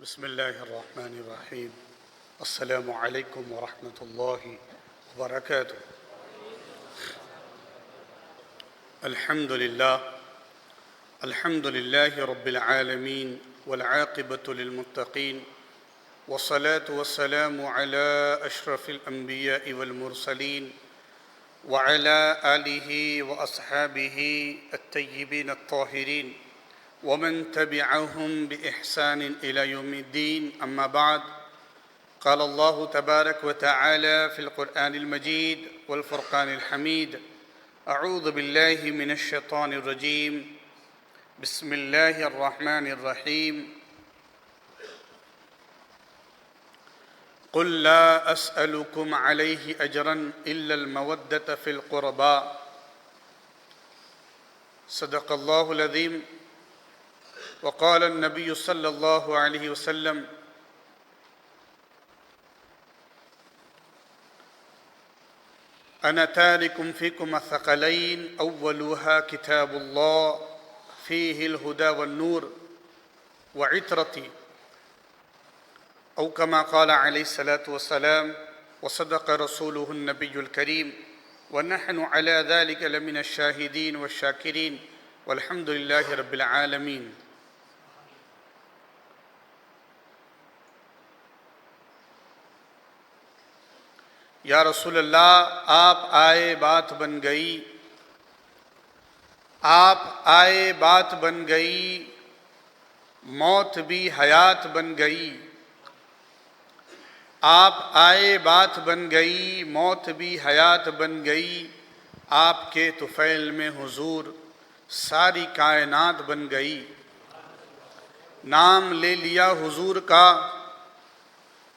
बिस्मिल्लाहिर्रहमानिर्रहीम। अस्सलामु अलैकुम वरहमतुल्लाहि वबरकातुह। अल्हम्दुलिल्लाहि रब्बिल आलमीन वल आक़िबतु लिल मुत्तक़ीन वस्सलातु वस्सलामु अला अशरफिल अंबियाइ वल मुरसलीन व अला आलिहि व अस्हाबिहि अत्तय्यिबीन अत्ताहिरीन वमन तबिअहुम बिइहसान इला यौमिद्दीन। अम्मा बाद। क़ाल अल्लाहु तबारक व तआला फ़िल क़ुरआनिल मजीद वल फ़ुरक़ानिल हमीद। अऊज़ु बिल्लाहि मिनश शैतानिर रजीम। बिस्मिल्लाहिर रहमानिर रहीम। क़ुल ला अस्अलुकुम अलैहि अजरन इल्लल मवद्दत फ़िल क़ुरबा। सदक़ल्लाहुल अज़ीम। वक़ाल नबी सल्लल्लाहु अलैहि वसल्लम अना तारिकुम फ़ीकुम अथक़लैन अव्वलुहा किताबुल्लाह फ़ीहिल हुदा वन्नूर व इत्रती औ कमा क़ाल अलैहिस्सलातु वस्सलाम व सदक़ रसूलुहुन नबियुल करीम व नहनु अला ज़ालिका लमिनश शाहिदीन वश्शाकिरीन वल्हम्दुलिल्लाहि रब्बिल आलमीन। या रसूल अल्लाह, आप आए बात बन गई, आप आए बात बन गई, मौत भी हयात बन गई। आप आए बात बन गई, मौत भी हयात बन गई। आपके तुफ़ैल में हुजूर सारी कायनात बन गई। नाम ले लिया हुजूर का,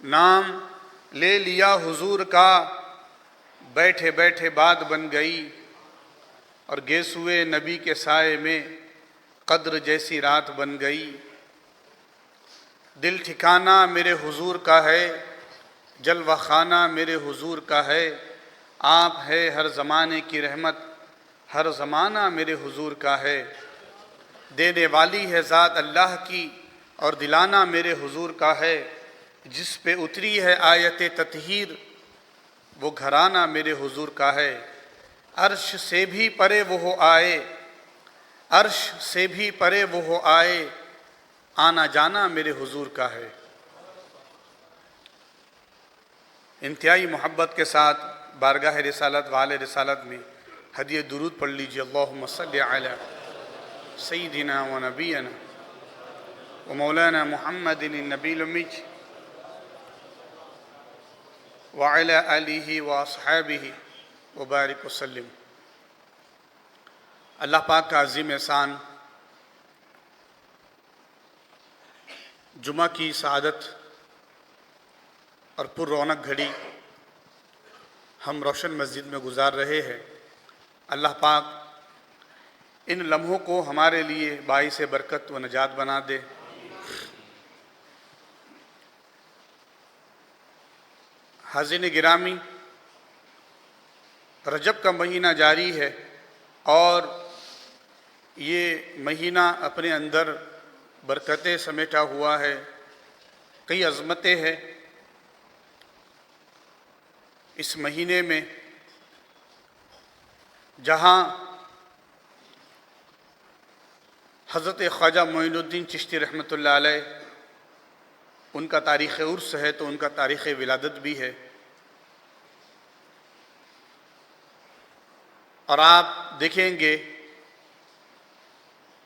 नाम ले लिया हुजूर का, बैठे बैठे बात बन गई। और गेसुए नबी के साए में कद्र जैसी रात बन गई। दिल ठिकाना मेरे हुजूर का है, जलवा खाना मेरे हुजूर का है। आप है हर ज़माने की रहमत, हर ज़माना मेरे हुजूर का है। देने वाली है ज़ात अल्लाह की और दिलाना मेरे हुजूर का है। जिस पे उतरी है आयत ततहीर, वो घराना मेरे हुजूर का है। अर्श से भी परे वो हो आए, अर्श से भी परे वो हो आए। आना जाना मेरे हुजूर का है। इंतहाई मोहब्बत के साथ बारगाह रिसालत वाले रिसालत में हदिये दुरूद पढ़ लीजिए। अल्लाहुम्मा सल्लि अला सय्यिदिना व नबीना व मौलाना मुहम्मदिन नबील उम्मी व अला आलिहि व अस्हाबिहि व बारिक वसल्लिम। अल्लाह पाक का अज़ीम एहसान, जुमा की सआदत और पुर रौनक घड़ी हम रोशन मस्जिद में गुजार रहे हैं। अल्लाह पाक इन लम्हों को हमारे लिए बाइस बरकत व नजात बना दे। हाज़िन गिरामी, रजब का महीना जारी है और ये महीना अपने अंदर बरकतें समेटा हुआ है, कई अज़मतें हैं। इस महीने में जहाँ हज़रत ख्वाजा मोइनुद्दीन चिश्ती रहमतुल्लाह अलैह उनका तारीख़ उर्स है, तो उनका तारीख़ विलादत भी है। और आप देखेंगे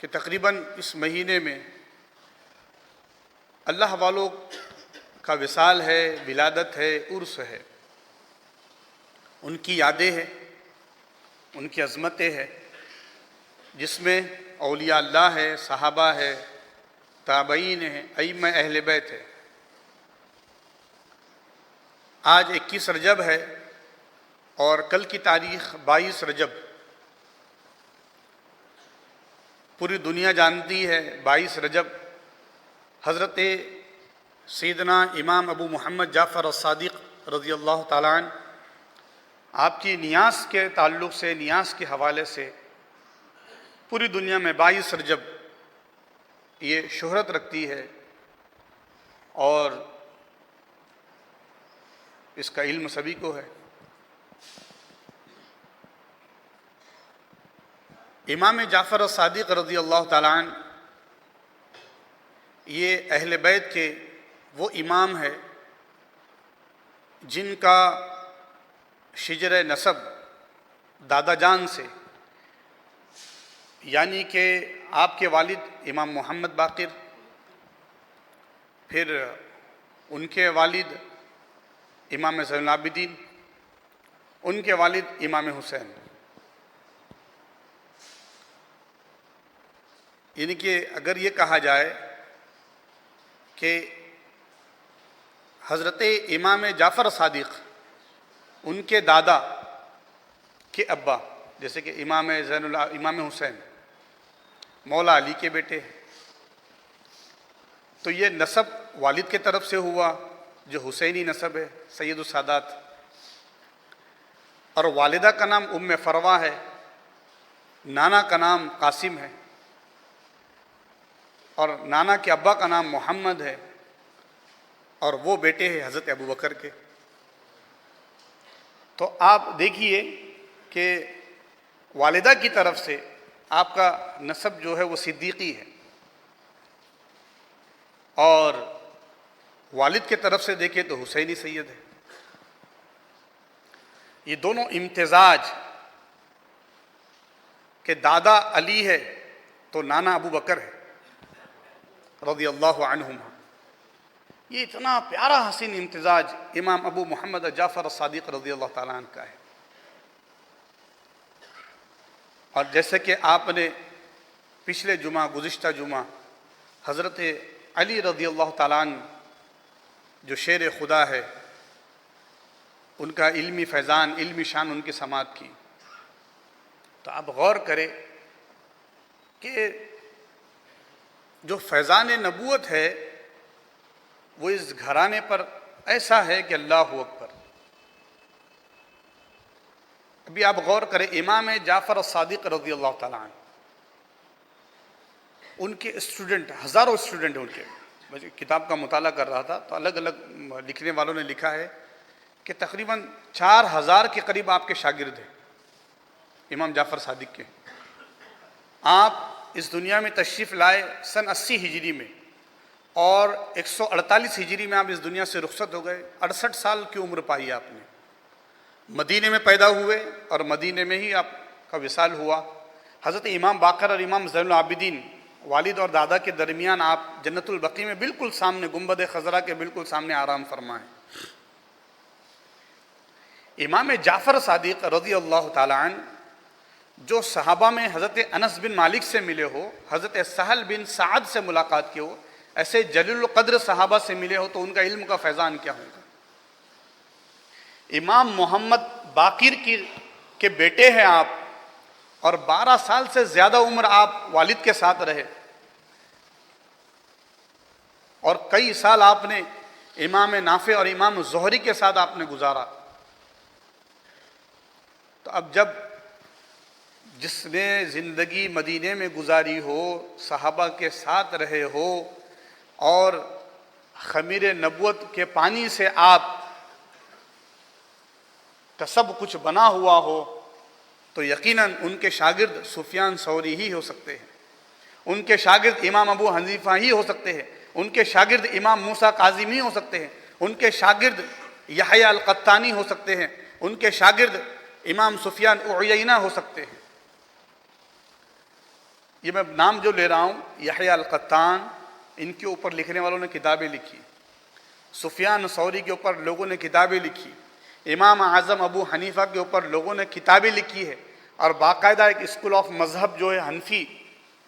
कि तकरीबन इस महीने में अल्लाह वालों का विसाल है, विलादत है, उर्स है। उनकी यादें हैं, उनकी अज़मतें हैं, जिसमें औलिया अल्लाह है, सहाबा है, ताबईन है, अइम्मा अहले बैत है। आज 21 रजब है और कल की तारीख़ 22 रजब। पूरी दुनिया जानती है 22 रजब हज़रत सैयदना इमाम अबू मुहम्मद जाफ़र as-सादिक़ रज़ियल्लाहु ताला अन्हु आपकी नियास के ताल्लुक़ से, नियास के हवाले से पूरी दुनिया में 22 रजब ये शोहरत रखती है और इसका इल्म सभी को है। इमाम जाफ़र सादिक़ रज़ी अल्लाह ताला अन्हु ये अहले बैत के वो इमाम है जिनका शिजर नसब दादा जान से, यानी कि आपके वालिद इमाम मोहम्मद बाक़िर, फिर उनके वालिद इमाम ज़ैनुल आबिदीन, उनके वालिद इमाम हुसैन, यानी कि अगर ये कहा जाए कि हज़रत इमाम जाफ़र सादिक़ उनके दादा के अब्बा, जैसे कि इमाम हुसैन मौला अली के बेटे, तो ये नसब वालिद के तरफ से हुआ जो हुसैनी नसब है, सैयदुस सादात, और वालिदा का नाम उम्मे फरवा है, नाना का नाम कासिम है, और नाना के अब्बा का नाम मोहम्मद है, और वो बेटे हैं हज़रत अबू बकर के। तो आप देखिए कि वालिदा की तरफ से आपका नसब जो है वो सिद्दीक़ी है, और वालिद के तरफ से देखें तो हुसैनी सैयद है। ये दोनों इम्तिजाज के दादा अली है तो नाना अबू बकर है रज़ियल्लाहु अन्हुमा। ये इतना प्यारा हसीन इम्तिजाज इमाम अबू मोहम्मद जाफ़र सादिक़ रज़ियल्लाहु ताला अन्हु का है। और जैसे कि आपने पिछले जुमा, गुज़िश्ता जुमा, हज़रत अली रज़ियल्लाहु ताला अन्हु जो शेर खुदा है, उनका इल्मी फैज़ान, इल्मी शान उनकी समात की, तो आप गौर करें कि जो फैज़ान नबूवत है वो इस घराने पर ऐसा है कि अल्लाहु अकबर। अभी आप गौर करें, इमाम जाफ़र सादिक़ रज़ियल्लाहु ताला अन्हु, उनके स्टूडेंट, हज़ारों स्टूडेंट हैं उनके। मैं किताब का मुताला कर रहा था तो अलग अलग लिखने वालों ने लिखा है कि तकरीबन 4000 के करीब आपके शागिर्द हैं इमाम जाफ़र सादिक़ के। आप इस दुनिया में तशरीफ़ लाए सन 80 हिजरी में, और 148 हिजरी में आप इस दुनिया से रुखसत हो गए। 68 साल की उम्र पाई आपने। मदीने में पैदा हुए और मदीने में ही आपका विसाल हुआ। हज़रत इमाम बाक़र और इमाम ज़ैनुल आबिदीन वालिद और दादा के दरमियान आप जन्नतुल बक़ी में बिल्कुल सामने, गुंबद ख़ज़रा के बिल्कुल सामने आराम फरमाएँ। इमाम जाफ़र सादिक़ रज़ियल्लाहु ताला अन्हु जो सहाबा में हज़रत अनस बिन मालिक से मिले हो, हज़रत सहल बिन साद से मुलाकात की हो, ऐसे जलील क़द्र सहाबा से मिले हो, तो उनका इल्म का फैज़ान क्या होगा। इमाम मोहम्मद बाक़िर के बेटे हैं आप, और 12 साल से ज़्यादा उम्र आप वालिद के साथ रहे, और कई साल आपने इमाम नाफ़े और इमाम ज़ुहरी के साथ आपने गुजारा। तो अब जब जिसने ज़िंदगी मदीने में गुजारी हो, सहाबा के साथ रहे हो, और ख़मीर नबुवत के पानी से आप का सब कुछ बना हुआ हो, तो यकीनन उनके शागिर्द सुफियान सौरी ही हो सकते हैं, उनके शागिर्द इमाम अबू हनीफा ही हो सकते हैं, उनके शागिर्द इमाम मूसा काज़िम ही हो सकते हैं, उनके शागिर्द यहया अल-क़त्तानी हो सकते हैं, उनके शागिर्द इमाम सुफियान उयैना हो सकते हैं। ये मैं नाम जो ले रहा हूँ, यहया अल-क़त्तान, इनके ऊपर लिखने वालों ने किताबें लिखी, सुफियान सौरी के ऊपर लोगों ने किताबें लिखी, इमाम आज़म अबू हनीफ़ा के ऊपर लोगों ने किताबें लिखी है, और बाकायदा एक स्कूल ऑफ मज़हब जो है हनफी,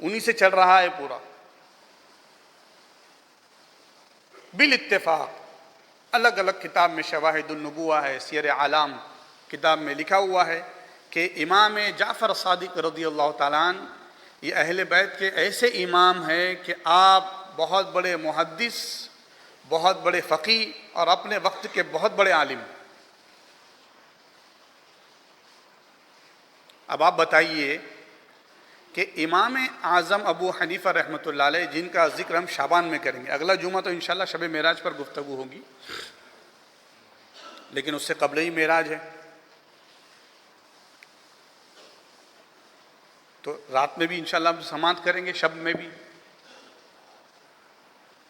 उन्हीं से चल रहा है पूरा। बिल इत्तेफाक अलग अलग किताब में शवाहिदुन नबुव्वा है, सियर आलाम किताब में लिखा हुआ है कि इमाम जाफ़र सादिक़ रज़ियल्लाहु ताला अन्हु ये अहले बैत के ऐसे इमाम हैं कि आप बहुत बड़े मुहद्दिस, बहुत बड़े फ़क़ीह और अपने वक्त के बहुत बड़े आलिम। अब आप बताइए कि इमाम आज़म अबू हनीफ़ा रहमतुल्लाह अलैह, जिनका जिक्र हम शाबान में करेंगे, अगला जुमा तो इंशाल्लाह शब मेराज पर गुफ्तगू होगी, लेकिन उससे कबल ही मेराज है, तो रात में भी इंशाल्लाह हम समात करेंगे, शब में भी।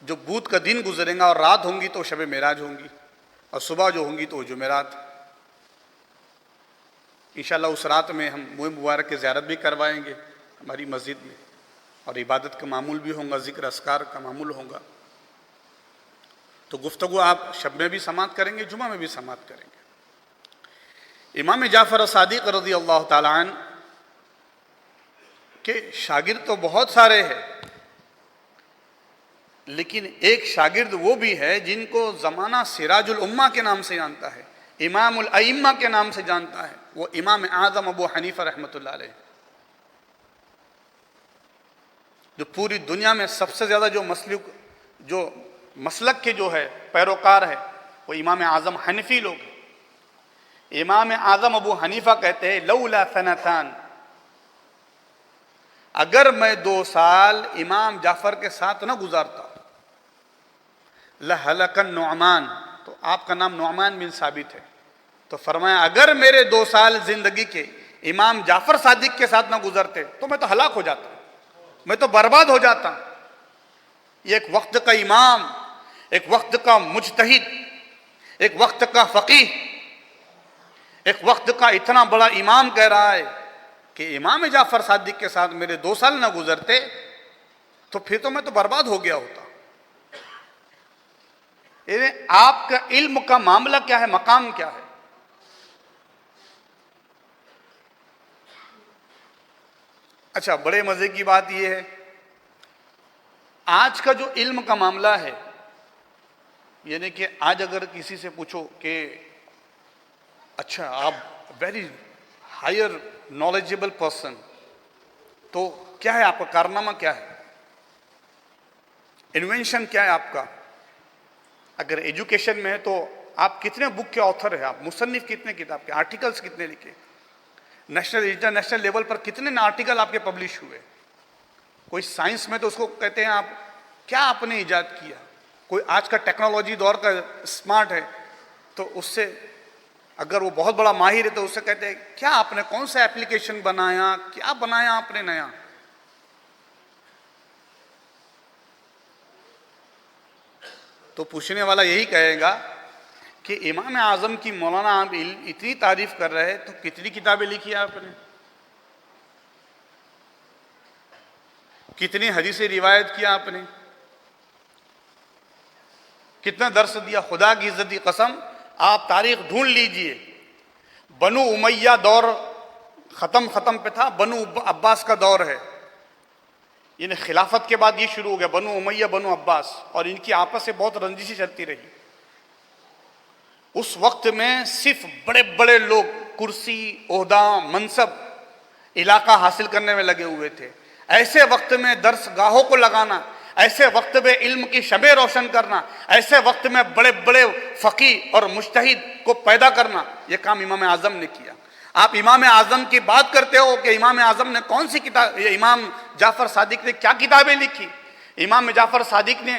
जो बूत का दिन गुजरेगा और रात होंगी तो शब मेराज होंगी, और सुबह जो होंगी तो जुमेरात। इंशाल्लाह उस रात में हम मुँह मुबारक की ज़ियारत भी करवाएंगे हमारी मस्जिद में, और इबादत का मामूल भी होगा, ज़िक्र अस्कार का मामूल होगा। तो गुफ्तगू आप शब में भी समात करेंगे, जुमा में भी समात करेंगे। इमाम जाफ़र सादिक़ रज़ी अल्लाह ताला अन्हु के शागिर्द तो बहुत सारे हैं, लेकिन एक शागिर्द वो भी है जिनको ज़माना सिराजुल उम्मा के नाम से जानता है, इमामुल अइम्मा के नाम से जानता है, वो इमाम आज़म अबू हनीफ़ा रहमतुल्लाह अलैह। जो पूरी दुनिया में सबसे ज़्यादा जो मसलक के जो है पैरोकार है, वो इमाम आज़म हनफी लोग हैं। इमाम आज़म अबू हनीफ़ा कहते हैं, लौला सनतान, अगर मैं 2 साल इमाम जाफ़र के साथ न गुजारता, लहलकन नुअमान, तो आपका नाम नुअमान बिन साबित है, तो फरमाया अगर मेरे 2 साल जिंदगी के इमाम जाफ़र सादिक के साथ ना गुजरते तो मैं तो हलाक हो जाता, मैं तो बर्बाद हो जाता। ये एक वक्त का इमाम, एक वक्त का मुजतहिद, एक वक्त का फ़कीह, एक वक्त का इतना बड़ा इमाम कह रहा है कि इमाम जाफ़र सादिक के साथ मेरे 2 साल ना गुजरते तो फिर तो मैं तो बर्बाद हो गया होता। आपका इल्म का मामला क्या है, मकाम क्या है? अच्छा, बड़े मजे की बात यह है, आज का जो इल्म का मामला है, यानी कि आज अगर किसी से पूछो कि अच्छा आप वेरी हायर नॉलेजेबल पर्सन, तो क्या है आपका कारनामा, क्या है इन्वेंशन, क्या है आपका? अगर एजुकेशन में है तो आप कितने बुक के ऑथर हैं, आप मुसन्निफ कितने किताब के, आर्टिकल्स कितने लिखे, नेशनल इंटरनेशनल लेवल पर कितने आर्टिकल आपके पब्लिश हुए। कोई साइंस में तो उसको कहते हैं आप क्या आपने ईजाद किया, कोई आज का टेक्नोलॉजी दौर का स्मार्ट है तो उससे अगर वो बहुत बड़ा माहिर है तो उससे कहते हैं क्या आपने कौन सा एप्लीकेशन बनाया, क्या बनाया आपने नया। तो पूछने वाला यही कहेगा कि इमाम आज़म की मौलाना आप इतनी तारीफ कर रहे हैं तो कितनी किताबें लिखी आपने, कितनी हदीसें रिवायत किया आपने, कितना दर्स दिया। खुदा की इज्जत की कसम, आप तारीख ढूंढ लीजिए, बनु उमैया दौर ख़त्म पे था, बनु अब्बास का दौर है, यानी खिलाफत के बाद ये शुरू हो गया, बनु उमैया बनु अब्बास, और इनकी आपस में बहुत रंजिशें चलती रही। उस वक्त में सिर्फ बड़े बड़े लोग कुर्सी, ओहदा, मनसब, इलाका हासिल करने में लगे हुए थे। ऐसे वक्त में दर्स गाहों को लगाना, ऐसे वक्त में इल्म की शबे रोशन करना, ऐसे वक्त में बड़े बड़े फ़कीह और मुज्तहिद को पैदा करना, यह काम इमाम आज़म ने किया। आप इमाम आज़म की बात करते हो कि इमाम आज़म ने कौन सी किताब, इमाम जाफ़र सादिक ने क्या किताबें लिखी, इमाम जाफ़र सादिक ने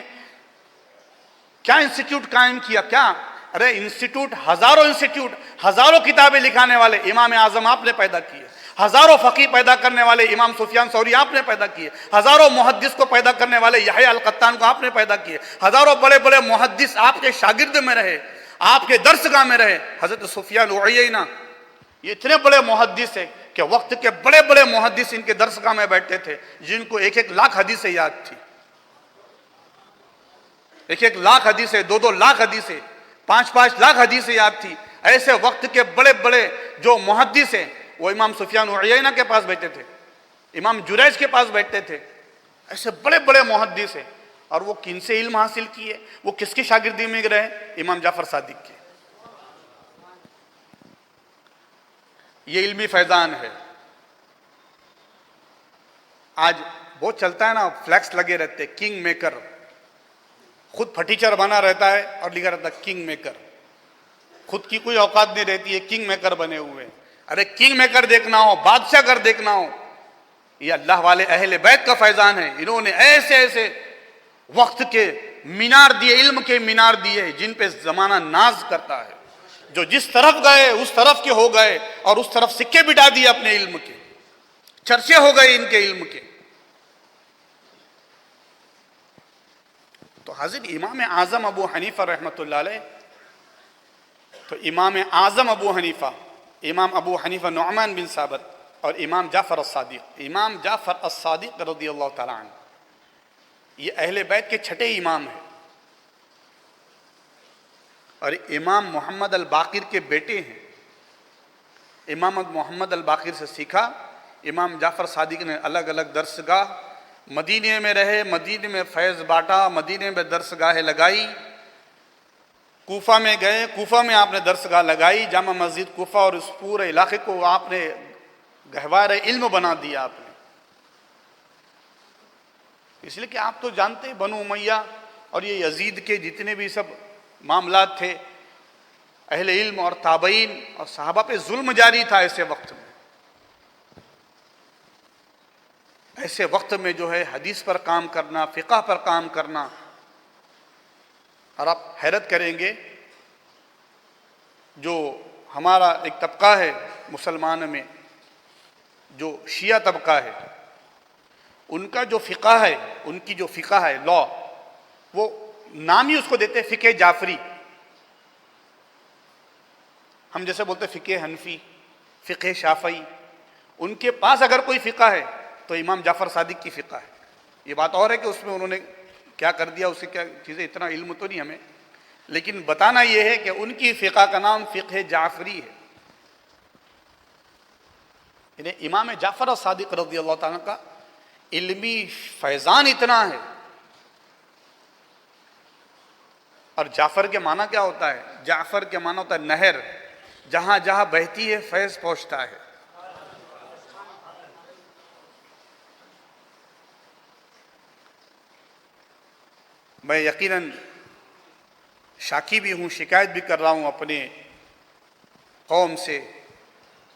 क्या इंस्टीट्यूट कायम किया, क्या? अरे इंस्टीट्यूट, हजारों किताबें लिखाने वाले इमाम आज़म आपने पैदा किए, हजारों फ़कीह पैदा करने वाले इमाम सुफियान सौरी आपने पैदा किए, हजारों मुहद्दिस को पैदा करने वाले यहया अल कत्तान को आपने पैदा किए, हजारों बड़े बड़े मुहद्दिस आपके शागिर्द में रहे, आपके दर्सगाह में रहे। हज़रत सुफियान उयैना ये इतने बड़े मुहद्दिस है कि वक्त के बड़े बड़े मुहद्दिस इनके दर्सगाह में बैठते थे, जिनको 1-1 लाख हदीसें याद थी, 1-1 लाख हदीसें, 2-2 लाख हदीसें, 5-5 लाख हदीसें याद थी। ऐसे वक्त के बड़े बड़े जो मुहद्दिस हैं वो इमाम सुफियान उयैना के पास बैठते थे, इमाम जुरैज के पास बैठते थे। ऐसे बड़े बड़े मुहद्दिस हैं, और वो किन से इल्म हासिल किए, वो किसकी शागिर्दी में रहे? इमाम जाफ़र सादिक के। ये इल्मी फैज़ान है। आज बहुत चलता है ना, फ्लैक्स लगे रहते, किंग मेकर, खुद फटीचर बना रहता है और लिखा रहता है किंग मेकर, खुद की कोई औकात नहीं रहती है, किंग मेकर बने हुए। अरे किंग मेकर देखना हो, बादशाह कर देखना हो, ये अल्लाह वाले अहले बैत का फैज़ान है। इन्होंने ऐसे ऐसे वक्त के मीनार दिए, इल्म के मीनार दिए, जिन पे ज़माना नाज करता है। जो जिस तरफ गए उस तरफ के हो गए और उस तरफ सिक्के बिठा दिए अपने इल्म के, चर्चे हो गए इनके इल्म के। तो हाज़िर इमाम आज़म अबू हनीफ़ा रहमतुल्लाह अलैह, तो इमाम आज़म अबू हनीफ़ा, इमाम अबू हनीफ़ा नुअमान बिन साबित और इमाम जाफ़र अस्सादिक़, इमाम जाफ़र अस्सादिक़ रज़ियल्लाहु तआला अन्हु, ये अहले बैत के छठे इमाम हैं। और इमाम मोहम्मद अल बाक़िर के बेटे हैं। इमाम मोहम्मद अल बाक़िर से सीखा। इमाम जाफ़र सादिक ने अलग अलग दरसगाह मदीने में रहे, मदीने में फैज़ बांटा, मदीने में दरसगाहें लगाई। कूफा में गए, कूफा में आपने दरसगाह लगाई, जामा मस्जिद कूफा, और उस पूरे इलाके को आपने गहवार इल्म बना दिया आपने। इसलिए कि आप तो जानते हैं बनु उमैया और ये यजीद के जितने भी सब मामलात थे, अहले इल्म और ताबईन और सहाबा पे जुल्म जारी था ऐसे वक्त में। ऐसे वक्त में जो है हदीस पर काम करना, फ़िक़्ह पर काम करना। और आप हैरत करेंगे, जो हमारा एक तबका है मुसलमान में, जो शिया तबका है, उनका जो फ़िक़्ह है, उनकी जो फ़िक़्ह है, लॉ, वो नाम ही उसको देते हैं फ़िक़्ह जाफ़री। हम जैसे बोलते हैं फ़िक़्ह हनफ़ी, फ़िक़्ह शाफ़ई। उनके पास अगर कोई फ़िक़्ह है तो इमाम जाफ़र सादिक की फ़िक़्ह है। ये बात और है कि उसमें उन्होंने क्या कर दिया, उससे क्या चीज़ें, इतना इल्म तो नहीं हमें, लेकिन बताना ये है कि उनकी फ़िक़्ह का नाम फ़िक़्ह जाफ़री है। इन्हें इमाम जाफ़र सादिक रज़ियल्लाहु ताला का इल्मी फैज़ान इतना है। और जाफ़र के माना क्या होता है? जाफ़र के माना होता है नहर, जहां जहां बहती है फैज़ पहुंचता है। मैं यकीनन शाकी भी हूँ, शिकायत भी कर रहा हूँ अपने कौम से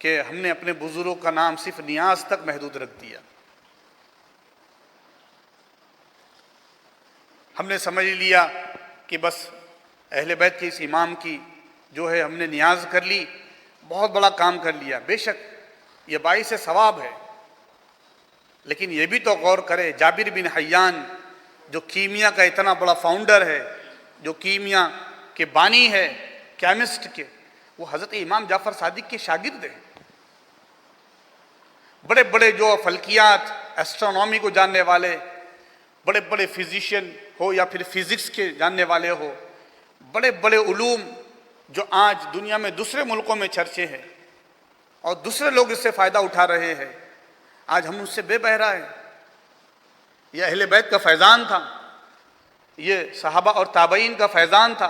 कि हमने अपने बुजुर्गों का नाम सिर्फ नियाज तक महदूद रख दिया। हमने समझ लिया कि बस अहले बैत के इस इमाम की जो है हमने नियाज कर ली, बहुत बड़ा काम कर लिया। बेशक ये बाइस सवाब है, लेकिन ये भी तो गौर करे, जाबिर बिन हय्यान जो कीमिया का इतना बड़ा फाउंडर है, जो कीमिया के बानी है, केमिस्ट के, वो हज़रत इमाम जाफ़र सादिक के शागिर्द हैं। बड़े बड़े जो फल्कियात, एस्ट्रोनॉमी को जानने वाले, बड़े बड़े फिजिशियन हो या फिर फिज़िक्स के जानने वाले हो, बड़े बड़े उलूम जो आज दुनिया में दूसरे मुल्कों में चर्चे हैं और दूसरे लोग इससे फ़ायदा उठा रहे हैं, आज हम उससे बेबहरा है। ये अहले बैत का फैज़ान था, ये सहाबा और ताबईन का फैज़ान था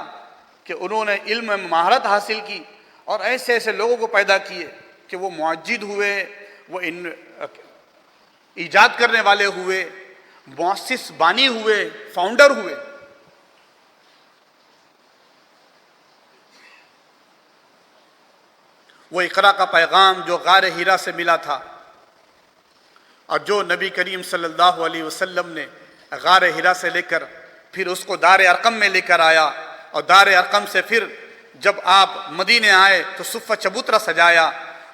कि उन्होंने इल्म में महारत हासिल की और ऐसे ऐसे लोगों को पैदा किए कि वो मुअज्जिद हुए, वो ईजाद करने वाले हुए, मुअस्सिस बानी हुए, फाउंडर हुए। वो इक़रा का पैगाम जो गार हिरा से मिला था और जो नबी करीम सल्लल्लाहु अलैहि वसल्लम ने गार हिरा से लेकर फिर उसको दार अरकम में लेकर आया, और दार अरकम से फिर जब आप मदीने आए तो सुफ़्फ़ा चबूतरा सजाया,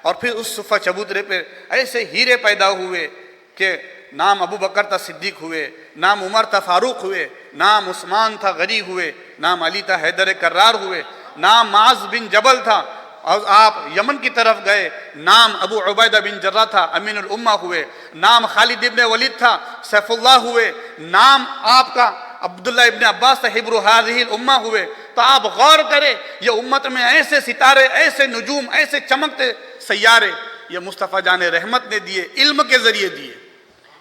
और फिर उस सुफ़्फ़ा चबूतरे पे ऐसे हीरे पैदा हुए कि नाम अबू बकर था सिद्दीक हुए, नाम उमर था फारूक हुए, नाम उस्मान था गनी हुए, नाम अली था हैदर कर्रार हुए, नाम माज़ बिन जबल था, और आप यमन की तरफ गए, नाम अबू उबैदा बिन जर्रा था, अमीनुल उम्मा हुए, नाम खालिद इब्न वलीद था, सैफुल्लाह हुए, नाम आपका अब्दुल्ला इब्न अब्बास था, हिब्रु हाज़िहिल उम्मा हुए। तो आप गौर करें, ये उम्मत में ऐसे सितारे, ऐसे नजूम, ऐसे चमकते सैयारे ये मुस्तफ़ा जान रहमत ने दिए, इल्म के ज़रिए दिए।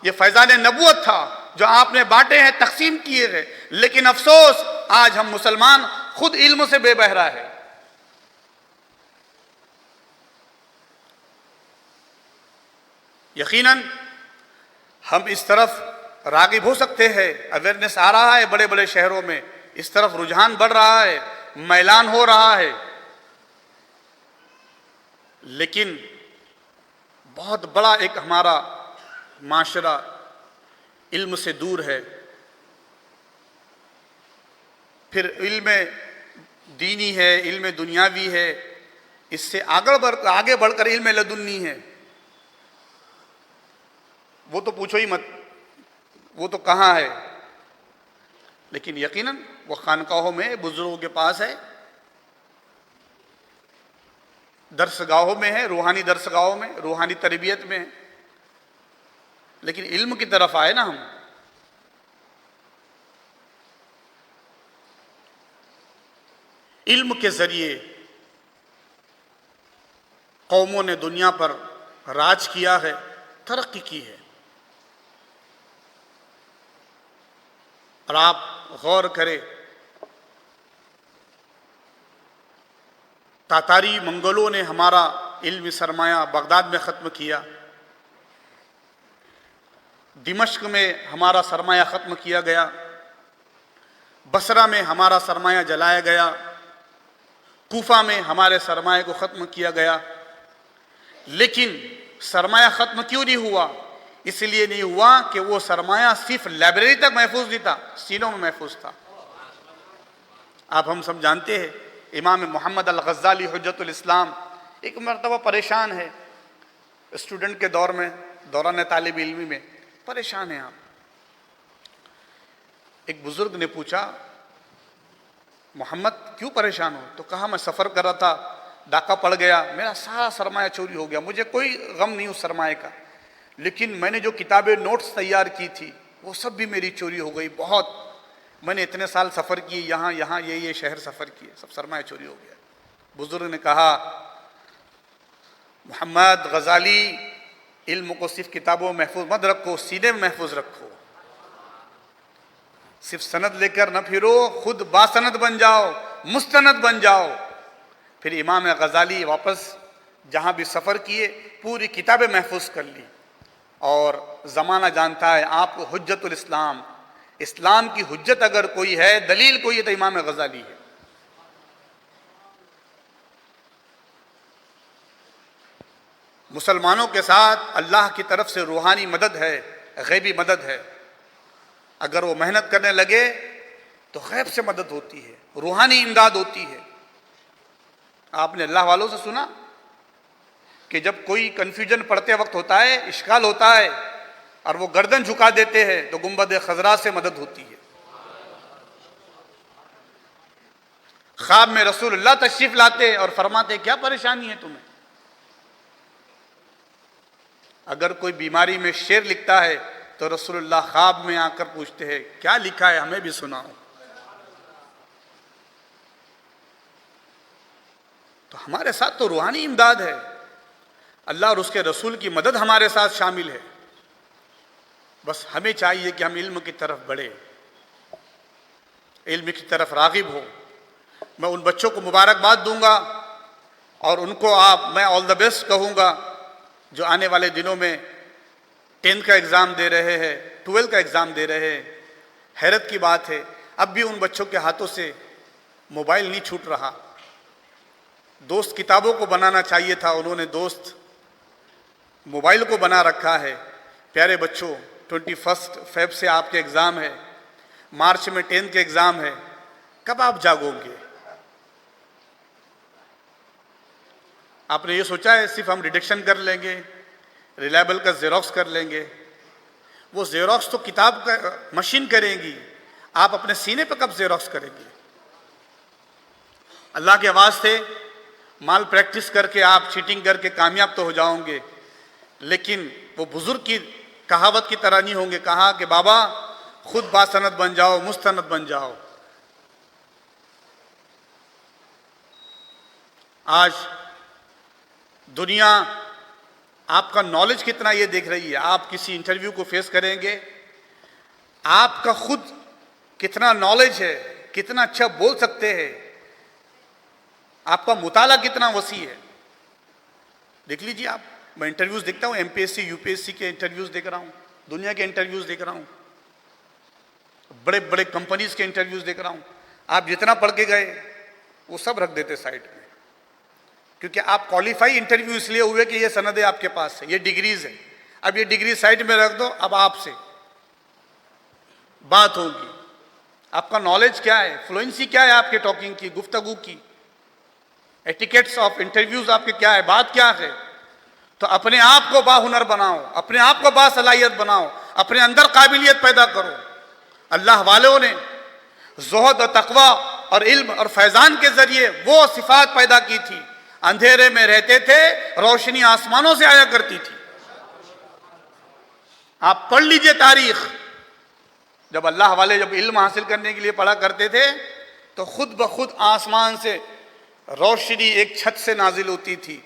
ये फैज़ान नबूवत था जो आपने बांटे हैं, तकसीम किए हैं। लेकिन अफसोस आज हम मुसलमान खुद इल्म से बेबहरा है। यकीनन हम इस तरफ राग़िब हो सकते हैं, अवेयरनेस आ रहा है बड़े बड़े शहरों में, इस तरफ रुझान बढ़ रहा है, मैलान हो रहा है, लेकिन बहुत बड़ा एक हमारा माशरा इल्म से दूर है। फिर इल्म दीनी है, इल्म दुनियावी है, इससे आगे बढ़कर इल्म लदुन्नी है। वो तो पूछो ही मत, वो तो कहाँ है। लेकिन यकीनन वो खानकाहों में, बुजुर्गों के पास है, दरसगाहों में है, रूहानी दरसगाहों में, रूहानी तरबियत में है। लेकिन इल्म की तरफ आए ना हम। इल्म के जरिए कौमों ने दुनिया पर राज किया है, तरक्की की है। और आप गौर करें, तातारी मंगोलों ने हमारा इल्मी सरमाया बगदाद में ख़त्म किया, दिमश्क में हमारा सरमाया ख़त्म किया गया, बसरा में हमारा सरमाया जलाया गया, कूफा में हमारे सरमाए को ख़त्म किया गया। लेकिन सरमाया ख़त्म क्यों नहीं हुआ? इसलिए नहीं हुआ कि वो सरमाया सिर्फ लाइब्रेरी तक महफूज नहीं था, सीनों में महफूज था। आप हम सब जानते हैं, इमाम मोहम्मद अल-गज़ाली हुज्जतुल इस्लाम एक मरतबा परेशान है, स्टूडेंट के दौर में, दौरान तालिब इल्मी में परेशान हैं आप। एक बुजुर्ग ने पूछा, मोहम्मद क्यों परेशान हो? तो कहा, मैं सफ़र कर रहा था, डाका पड़ गया, मेरा सारा सरमाया चोरी हो गया। मुझे कोई गम नहीं उस सरमाए का, लेकिन मैंने जो किताबें नोट्स तैयार की थी वो सब भी मेरी चोरी हो गई। बहुत, मैंने इतने साल सफ़र किए, यहाँ यहाँ ये शहर सफ़र किए, सब सरमाया चोरी हो गया। बुजुर्ग ने कहा, मोहम्मद गज़ाली, इल्म को सिर्फ किताबों में महफूज मत रखो, सीने में महफूज रखो। सिर्फ सनद लेकर न फिरो, खुद बासनद बन जाओ, मुस्तनद बन जाओ। फिर इमाम गज़ाली वापस जहाँ भी सफ़र किए पूरी किताबें महफूज कर ली। और ज़माना जानता है आपको हुज्जतुल इस्लाम, इस्लाम की हुज्जत अगर कोई है, दलील कोई है, तो इमाम गज़ाली है। मुसलमानों के साथ अल्लाह की तरफ से रूहानी मदद है, गैबी मदद है। अगर वो मेहनत करने लगे तो गैब से मदद होती है, रूहानी इमदाद होती है। आपने अल्लाह वालों से सुना कि जब कोई कन्फ्यूजन पढ़ते वक्त होता है, इश्काल होता है, और वो गर्दन झुका देते हैं, तो गुंबद खजरा से मदद होती है। ख्वाब में रसूलुल्लाह तशरीफ लाते और फरमाते, क्या परेशानी है तुम्हें? अगर कोई बीमारी में शेर लिखता है तो रसूलुल्लाह ख्वाब में आकर पूछते हैं, क्या लिखा है, हमें भी सुनाओ। तो हमारे साथ तो रूहानी इमदाद है, अल्लाह और उसके रसूल की मदद हमारे साथ शामिल है। बस हमें चाहिए कि हम इल्म की तरफ बढ़े, इल्म की तरफ रागिब हो। मैं उन बच्चों को मुबारकबाद दूंगा और उनको मैं ऑल द बेस्ट कहूँगा जो आने वाले दिनों में 10th का एग्ज़ाम दे रहे हैं, 12th का एग्ज़ाम दे रहे हैं। हैरत की बात है, अब भी उन बच्चों के हाथों से मोबाइल नहीं छूट रहा। दोस्त किताबों को बनाना चाहिए था, उन्होंने दोस्त मोबाइल को बना रखा है। प्यारे बच्चों, 21 फ़रवरी से आपके एग्ज़ाम है, मार्च में 10th के एग्ज़ाम है, कब आप जागोगे? आपने ये सोचा है सिर्फ हम रिडक्शन कर लेंगे, रिलायबल का ज़ेरॉक्स कर लेंगे? वो ज़ेरॉक्स तो किताब का मशीन करेंगी, आप अपने सीने पर कब ज़ेरॉक्स करेंगे? अल्लाह के वास्ते माल प्रैक्टिस करके आप चीटिंग करके कामयाब तो हो जाओगे, लेकिन वो बुजुर्ग की कहावत की तरह नहीं होंगे। कहा कि बाबा खुद बासनद बन जाओ, मुस्तनद बन जाओ। आज दुनिया आपका नॉलेज कितना ये देख रही है। आप किसी इंटरव्यू को फेस करेंगे, आपका खुद कितना नॉलेज है, कितना अच्छा बोल सकते हैं, आपका मुताला कितना वसी है। देख लीजिए आप, मैं इंटरव्यूज़ देखता हूँ, एमपीएससी यूपीएससी के इंटरव्यूज़ देख रहा हूँ, दुनिया के इंटरव्यूज़ देख रहा हूँ, बड़े बड़े कंपनीज़ के इंटरव्यूज़ देख रहा हूँ। आप जितना पढ़ के गए वो सब रख देते साइड में, क्योंकि आप क्वालिफाई इंटरव्यू इसलिए हुए कि ये सनदें आपके पास है, ये डिग्रीज़ है। अब ये डिग्री साइड में रख दो, अब आपसे बात होगी। आपका नॉलेज क्या है, फ्लुएंसी क्या है आपके टॉकिंग की, गुफ्तगू की, एटिकेट्स ऑफ इंटरव्यूज आपके क्या है, बात क्या है। तो अपने आप को बाहुनर बनाओ, अपने आप को बासलाहियत बनाओ, अपने अंदर काबिलियत पैदा करो। अल्लाह वालों ने ज़ुहद और तकवा और इल्म और फैज़ान के जरिए वो सिफात पैदा की थी। अंधेरे में रहते थे, रोशनी आसमानों से आया करती थी। आप पढ़ लीजिए तारीख, जब अल्लाह वाले जब इल्म हासिल करने के लिए पढ़ा करते थे तो खुद ब खुद आसमान से रोशनी एक छत से नाजिल होती थी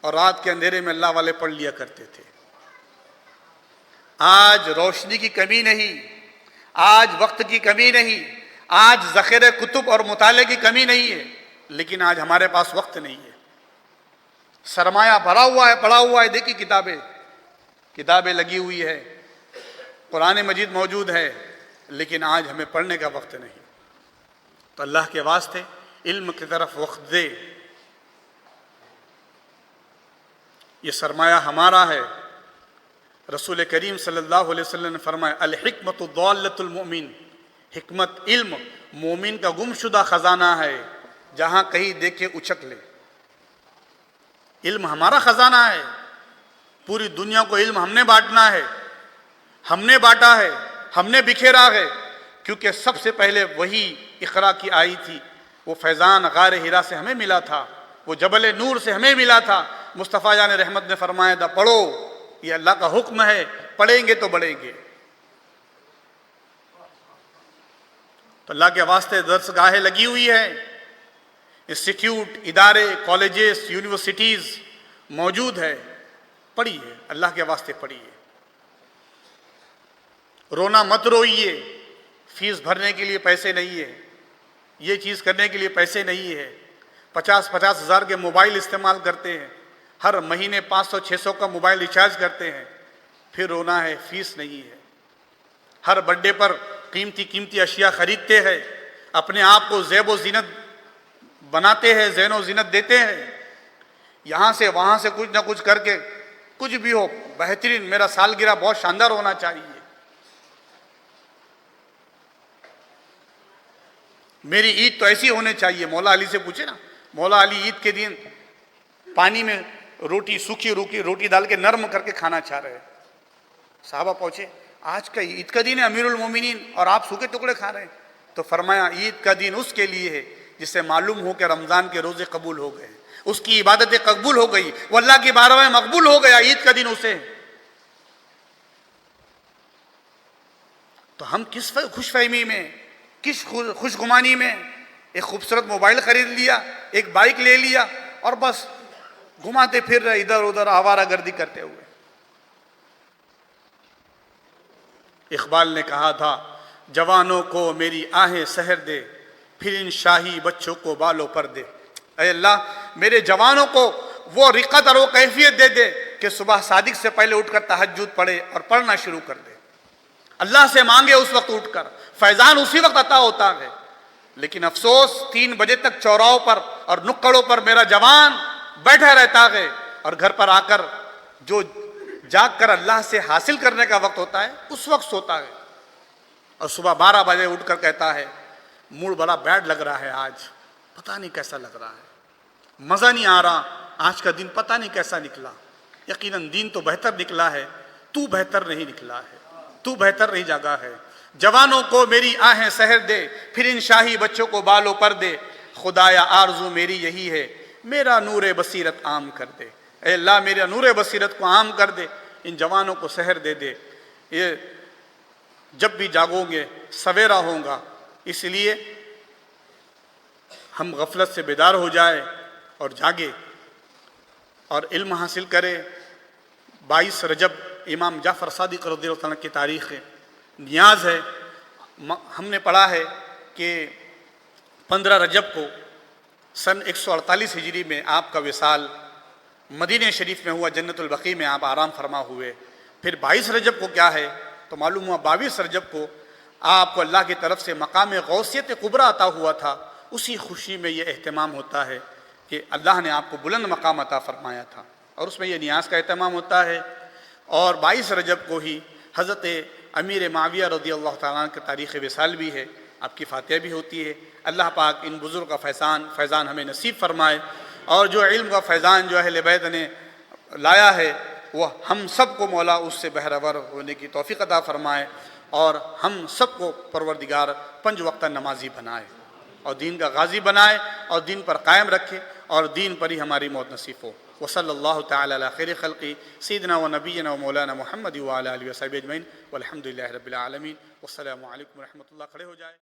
और रात के अंधेरे में अल्लाह वाले पढ़ लिया करते थे। आज रोशनी की कमी नहीं, आज वक्त की कमी नहीं, आज ज़ख़ीरे कुतुब और मुताले की कमी नहीं है, लेकिन आज हमारे पास वक्त नहीं है। सरमाया भरा हुआ है, पड़ा हुआ है। देखिए किताबें लगी हुई है, कुरान मजीद मौजूद है, लेकिन आज हमें पढ़ने का वक्त नहीं। तो अल्लाह के वास्ते इल्म की तरफ वक्त दे। ये सरमाया हमारा है। रसूल करीम सल्लल्लाहु अलैहि वसल्लम ने फरमाया, अल हिकमतु दाल्लतुल मुमिन, हिकमत इल्म मोमिन का गुमशुदा खजाना है, जहां कहीं देखे उछक ले। इल्म हमारा खजाना है। पूरी दुनिया को इल्म हमने बांटना है, हमने बांटा है, हमने बिखेरा है, क्योंकि सबसे पहले वही इक़रा की आई थी। वो फैज़ान गार हिरा से हमें मिला था, वो जबल नूर से हमें मिला था। मुस्तफ़ा जान रहमत ने फरमाया था, पढ़ो, ये अल्लाह का हुक्म है, पढ़ेंगे तो बढ़ेंगे। तो अल्लाह के वास्ते दर्सगाहें लगी हुई है, इंस्टीट्यूट, इदारे, कॉलेजेस, यूनिवर्सिटीज़ मौजूद है। पढ़िए, अल्लाह के वास्ते पढ़िए। रोना मत रोइए, फीस भरने के लिए पैसे नहीं है, ये चीज़ करने के लिए पैसे नहीं है। 50-50 हज़ार के मोबाइल इस्तेमाल करते हैं, हर महीने 500-600 का मोबाइल रिचार्ज करते हैं, फिर रोना है, फीस नहीं है। हर बर्थडे पर कीमती अशिया खरीदते हैं, अपने आप को ज़ेब ज़ीनत बनाते हैं, ज़ैनो ज़ीनत देते हैं। यहाँ से वहाँ से कुछ ना कुछ करके, कुछ भी हो, बेहतरीन, मेरा सालगिरह बहुत शानदार होना चाहिए, मेरी ईद तो ऐसी होनी चाहिए। मौला अली से पूछे ना, मौला अली ईद के दिन पानी में रोटी, सूखी रोटी डाल के नरम करके खाना चाह रहे हैं। साहबा पहुंचे, आज का ईद का दिन है अमीरुल मोमिनीन और आप सूखे टुकड़े खा रहे हैं। तो फरमाया, ईद का दिन उसके लिए है जिससे मालूम हो कि रमज़ान के रोज़े कबूल हो गए, उसकी इबादतें कबूल हो गई, वो अल्लाह की बारगाह में मकबूल हो गया। ईद का दिन उसे। तो हम किस खुशफहमी में, किस खुशगुमानी में एक खूबसूरत मोबाइल खरीद लिया, एक बाइक ले लिया और बस घुमाते फिर रहे इधर उधर आवारागर्दी करते हुए। इकबाल ने कहा था, जवानों को मेरी आहें सहर दे, फिर इन शाही बच्चों को बालों पर दे। ऐ अल्लाह, मेरे जवानों को वो रिक़त और वो कैफियत दे दे कि सुबह सादिक से पहले उठकर तहज्जुद पढ़े और पढ़ना शुरू कर दे। अल्लाह से मांगे उस वक्त उठकर, फैज़ान उसी वक्त अता होता है। लेकिन अफसोस, 3 बजे तक चौराहों पर और नुक्कड़ों पर मेरा जवान बैठा रहता है और घर पर आकर जो जाग कर अल्लाह से हासिल करने का वक्त होता है उस वक्त सोता है और सुबह 12 बजे उठकर कहता है, मूड बड़ा बैड लग रहा है, आज पता नहीं कैसा लग रहा है, मज़ा नहीं आ रहा, आज का दिन पता नहीं कैसा निकला। यकीनन दिन तो बेहतर निकला है, तू बेहतर नहीं निकला है, तू बेहतर नहीं जागा है। जवानों को मेरी आहें सहर दे, फिर इन शाही बच्चों को बालों पर दे। खुदाया आरज़ू मेरी यही है, मेरा नूर बसीरत आम कर दे। ऐ अल्लाह, मेरा नूर बसीरत को आम कर दे, इन जवानों को सहर दे दे। ये जब भी जागोगे सवेरा होगा, इसलिए हम गफलत से बेदार हो जाए और जागे और इल्म हासिल करें। 22 रजब इमाम जाफ़र सादिक़ रज़ियल्लाहु अन्हु की तारीख़ है। नियाज़ है, हमने पढ़ा है कि 15 रजब को सन 148 हिजरी में आपका विसाल मदीने शरीफ में हुआ, जन्नतुल बक़ी में आप आराम फरमा हुए। फिर 22 रजब को क्या है तो मालूम हुआ 22 रजब को आपको अल्लाह की तरफ से मकाम गौसियत कुबरा अता हुआ था। उसी खुशी में ये एहतमाम होता है कि अल्लाह ने आपको बुलंद मकाम अता फरमाया था और उसमें यह नियाज़ का एहतमाम होता है। और 22 रजब को ही हज़रत अमीर माविया रज़ियल्लाहु ताला अन्हु की तारीख़ विसाल भी है, आपकी फातिहा भी होती है। अल्लाह पाक इन बुज़ुर्ग का फैज़ान हमें नसीब फरमाए, और जो इल्म का फैज़ान जो अहले बैत ने लाया है वह हम सब को मौला उससे बहरावर होने की तौफ़ीक़ अता फ़रमाए, और हम सब को परवरदिगार 5 वक्त नमाजी बनाए और दीन का गाज़ी बनाए और दीन पर कायम रखे और दीन पर ही हमारी मौत नसीब हो। वसल्लल्लाहु तआला अला खैरि खल्क़ि सय्यिदिना व नबिय्यिना व मौलाना मुहम्मद व अला आलिहि व सहबिहि अजमईन वल्हम्दुलिल्लाहि रब्बिल आलमीन। वस्सलामु अलैकुम व रहमतुल्लाह। खड़े हो जाए।